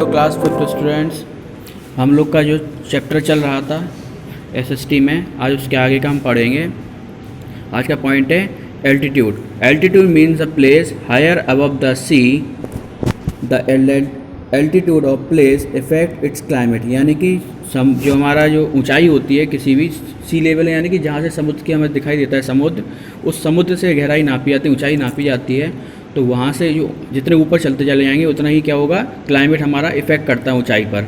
तो class 5 students, हम लोग का जो चैप्टर चल रहा था एसएसटी में, आज उसके आगे का हम पढ़ेंगे। आज का पॉइंट है altitude. Altitude means a place higher above the sea. The altitude of place effect its climate, यानी कि जो हमारा जो ऊंचाई होती है किसी भी सी लेवल है, यानी कि जहाँ से समुद्र की हमें दिखाई देता है समुद्र, उस समुद्र से गहराई नापी जाती है, ऊंचाई नापी जाती है। तो वहाँ से जो जितने ऊपर चलते चले जाएंगे उतना ही क्या होगा, क्लाइमेट हमारा इफेक्ट करता है ऊंचाई पर।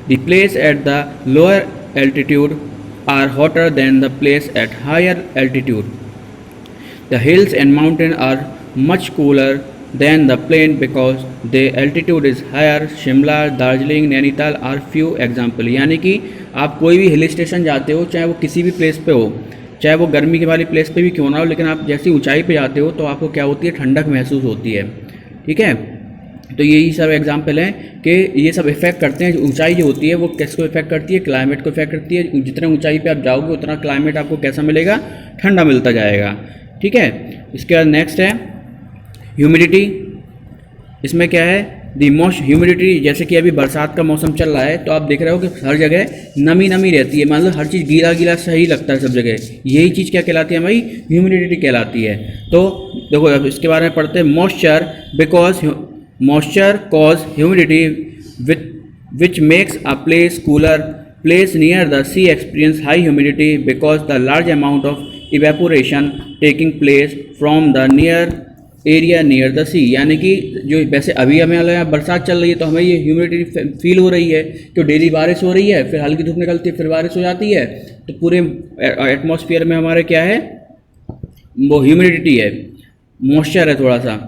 The place at the lower altitude are hotter than the place at higher altitude. The hills and mountains are much cooler than the plain because their altitude is higher. Shimla, Darjeeling, Nainital are few example। यानी कि आप कोई भी hill station जाते हो, चाहे वो किसी भी प्लेस पे हो, चाहे वो गर्मी की वाली प्लेस पे भी क्यों ना हो, लेकिन आप जैसी ऊंचाई पे जाते हो तो आपको क्या होती है, ठंडक महसूस होती है। ठीक है, तो यही सब एग्जाम्पल हैं कि ये सब इफेक्ट करते हैं। ऊंचाई जो होती है वो किसको इफेक्ट करती है, क्लाइमेट को इफेक्ट करती है। जितने ऊंचाई पे आप जाओगे उतना क्लाइमेट आपको कैसा मिलेगा, ठंडा मिलता जाएगा। ठीक है, इसके बाद नेक्स्ट है ह्यूमिडिटी। इसमें क्या है, दी मोस्ट ह्यूमिडिटी, जैसे कि अभी बरसात का मौसम चल रहा है तो आप देख रहे हो कि हर जगह नमी नमी रहती है, मतलब हर चीज़ गीला गीला सही लगता है सब जगह। यही चीज़ क्या कहलाती है, हमारी ह्यूमिडिटी कहलाती है। तो देखो अब इसके बारे में पढ़ते हैं। Moisture, because moisture cause humidity which makes a place cooler. Place near the sea experience high humidity because the large amount of evaporation taking place from the near area near the sea. यानी कि जो वैसे अभी हमें यहाँ बरसात चल रही है तो हमें ये ह्यूमिडिटी फील हो रही है कि डेली बारिश हो रही है, फिर हल्की धूप निकलती है, फिर बारिश हो जाती है। तो पूरे एटमॉस्फेयर में हमारे क्या है, वो ह्यूमिडिटी है, मॉइस्चर है थोड़ा सा।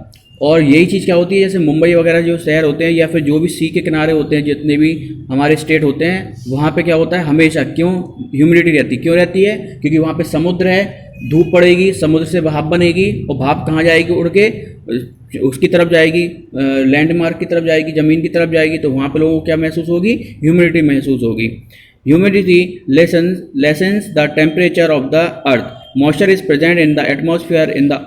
और यही चीज़ क्या होती है, जैसे मुंबई वगैरह जो शहर होते हैं या फिर जो भी सी के किनारे होते हैं, जितने भी हमारे स्टेट होते हैं, वहाँ पे क्या होता है, हमेशा क्यों ह्यूमिडिटी रहती है, क्यों रहती है, क्योंकि वहाँ पे समुद्र है, धूप पड़ेगी, समुद्र से भाप बनेगी, और भाप कहाँ जाएगी, उड़ के उसकी तरफ जाएगी, लैंडमार्क की तरफ जाएगी, ज़मीन की तरफ जाएगी। तो वहाँ पे लोगों को क्या महसूस होगी, ह्यूमिडिटी महसूस होगी। Humidity lessons the temperature of the earth. Moisture is present in the atmosphere in the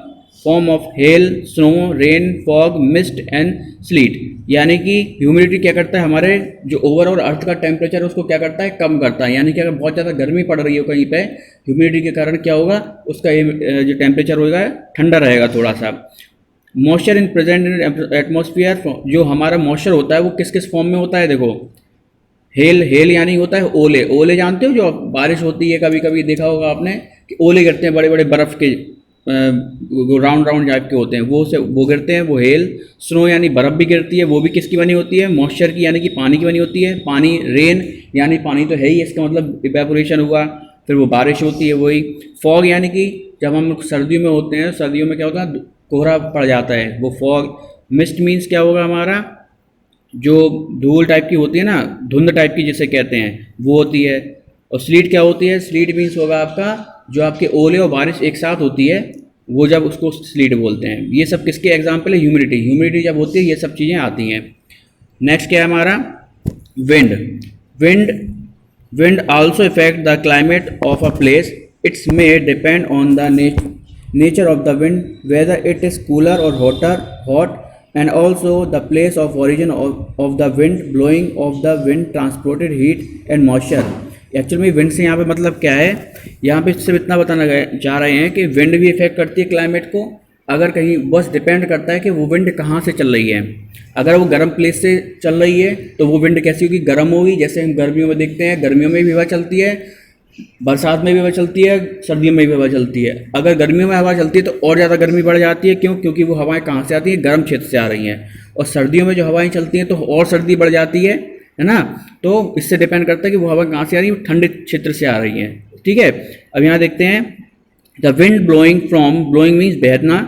form of hell, snow, rain, fog, mist and slit. यानी कि ह्यूमिडिटी क्या करता है, हमारे जो ओवरऑल अर्थ का टेम्परेचर है उसको क्या करता है, कम करता है। यानी कि अगर बहुत ज़्यादा गर्मी पड़ रही हो कहीं पे, ह्यूमिडिटी के कारण क्या होगा, उसका जो टेम्परेचर होगा ठंडा रहेगा थोड़ा सा। Moisture in present in atmosphere, जो हमारा मॉइस्चर होता है वो किस किस फॉर्म में होता है, देखो हेल यानी होता है ओले। ओले जानते हो, जो बारिश होती है कभी कभी देखा होगा आपने कि ओले गिरते हैं, बड़े बड़े बर्फ़ के राउंड राउंड टाइप के होते हैं, वो गिरते हैं, वो हेल। स्नो यानी बर्फ़ भी गिरती है, वो भी किसकी बनी होती है, मॉइस्चर की, यानी कि पानी की बनी होती है। पानी, रेन यानी पानी तो है ही, इसका मतलब इवेपोरेशन हुआ, फिर वो बारिश होती है वही। फॉग यानी कि जब हम सर्दियों में होते हैं, सर्दियों में क्या होता है, कोहरा पड़ जाता है, वो फॉग। मिस्ट मीन्स क्या होगा, हमारा जो धूल टाइप की होती है ना, धुंध टाइप की जिसे कहते हैं, वो होती है। और स्लीट क्या होती है, स्लीट मीन्स होगा आपका जो आपके ओले और बारिश एक साथ होती है, वो जब उसको स्लीट बोलते हैं। ये सब किसके एग्जाम्पल है, ह्यूमिडिटी। ह्यूमिडिटी जब होती है ये सब चीज़ें आती हैं। नेक्स्ट क्या है हमारा, wind. Wind also effect the climate of a place. It's may depend on the nature of the wind, whether it is cooler और hot, and also the place of origin of the wind blowing, of the wind transported heat and moisture। Actual में wind से यहाँ पे मतलब क्या है, यहाँ पे सिर्फ इतना बताना चाह रहे हैं कि विंड भी इफेक्ट करती है क्लाइमेट को। अगर कहीं बस डिपेंड करता है कि वो विंड कहाँ से चल रही है। अगर वो गर्म प्लेस से चल रही है तो वो विंड कैसी होगी, गर्म होगी। जैसे हम गर्मियों में देखते हैं, गर्मियों में भी हवा चलती है, बरसात में भी हवा चलती है, सर्दियों में भी हवा चलती है। अगर गर्मियों में हवा चलती है तो और ज़्यादा गर्मी बढ़ जाती है, क्यों, क्योंकि वो हवाएं कहाँ से आती हैं, गर्म क्षेत्र से आ रही हैं। और सर्दियों में जो हवाएं चलती हैं तो और सर्दी बढ़ जाती है ना। तो इससे डिपेंड करता है कि वो हवा कहाँ से आ रही है, ठंडे क्षेत्र से आ रही है। ठीक है, अब यहाँ देखते हैं, द विंड ब्लोइंग मीन्स बहना,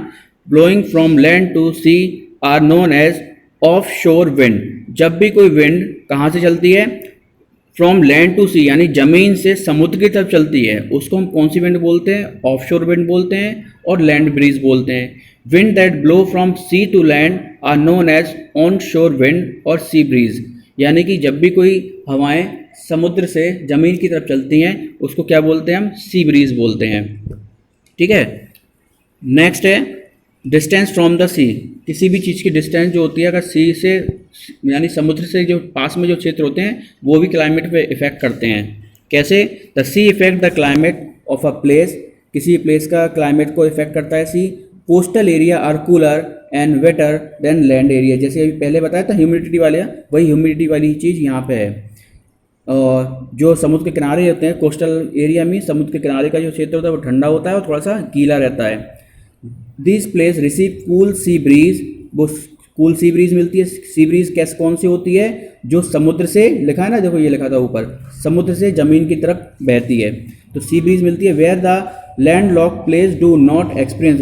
blowing from land to sea are known as offshore wind. जब भी कोई विंड कहाँ से चलती है, फ्रॉम लैंड टू सी, यानी जमीन से समुद्र की तरफ चलती है, उसको हम कौन सी विंड बोलते हैं, ऑफशोर विंड बोलते हैं, और लैंड ब्रीज बोलते हैं। Wind that blow from sea to land are known as onshore wind और सी ब्रीज। यानी कि जब भी कोई हवाएं समुद्र से जमीन की तरफ चलती हैं उसको क्या बोलते हैं, हम सी ब्रीज बोलते हैं। ठीक है, नेक्स्ट है डिस्टेंस फ्रॉम द सी, किसी भी चीज़ की डिस्टेंस जो होती है अगर सी से यानी समुद्र से जो पास में जो क्षेत्र होते हैं वो भी क्लाइमेट पे इफेक्ट करते हैं। कैसे? The sea effect the climate of a place, किसी प्लेस का क्लाइमेट को इफेक्ट करता है sea. Coastal area are cooler and wetter than land area, जैसे अभी पहले बताया था ह्यूमिडिटी वाले, वही ह्यूमिडिटी वाली चीज़ यहाँ पे है। और जो समुद्र के किनारे होते हैं कोस्टल एरिया में, समुद्र के किनारे का जो क्षेत्र होता है वो ठंडा होता है और थोड़ा सा गीला रहता है। This place receive cool sea breeze, वो कूल सी ब्रीज मिलती है। सी ब्रीज कैसे कौन सी होती है? जो समुद्र से, लिखा है ना, देखो ये लिखा था ऊपर, समुद्र से ज़मीन की तरफ बहती है, तो सी ब्रीज मिलती है। Where the land lock place do not experience,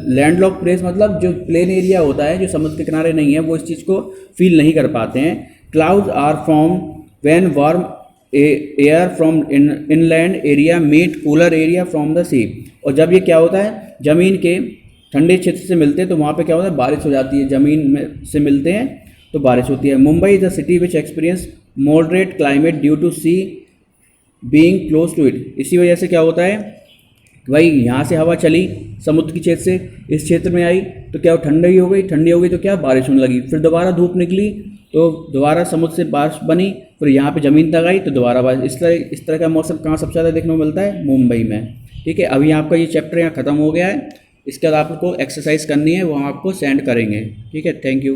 land lock place मतलब जो प्लेन एरिया होता है जो समुद्र के किनारे नहीं है वो इस चीज़ को फील नहीं कर पाते हैं। Clouds are form when warm air from inland area meet cooler area from the sea, और जब ये क्या होता है ज़मीन के ठंडे क्षेत्र से मिलते हैं तो वहाँ पे क्या होता है बारिश हो जाती है, ज़मीन में से मिलते हैं तो बारिश होती है। Mumbai is the city which experience moderate climate due to sea being close to it, इसी वजह से क्या होता है भाई यहाँ से हवा चली समुद्र के क्षेत्र से इस क्षेत्र में आई तो क्या ठंडी हो गई, ठंडी हो गई तो क्या बारिश होने लगी, फिर दोबारा धूप निकली तो दोबारा समुद्र से बारिश बनी, फिर यहाँ पे ज़मीन तक आई तो दोबारा बारिश। इस तरह का मौसम कहाँ सबसे ज़्यादा देखने को मिलता है? मुंबई में। ठीक है, अभी आपका ये चैप्टर यहाँ ख़त्म हो गया है, इसके बाद आपको एक्सरसाइज करनी है, वो हम आपको सेंड करेंगे। ठीक है, थैंक यू।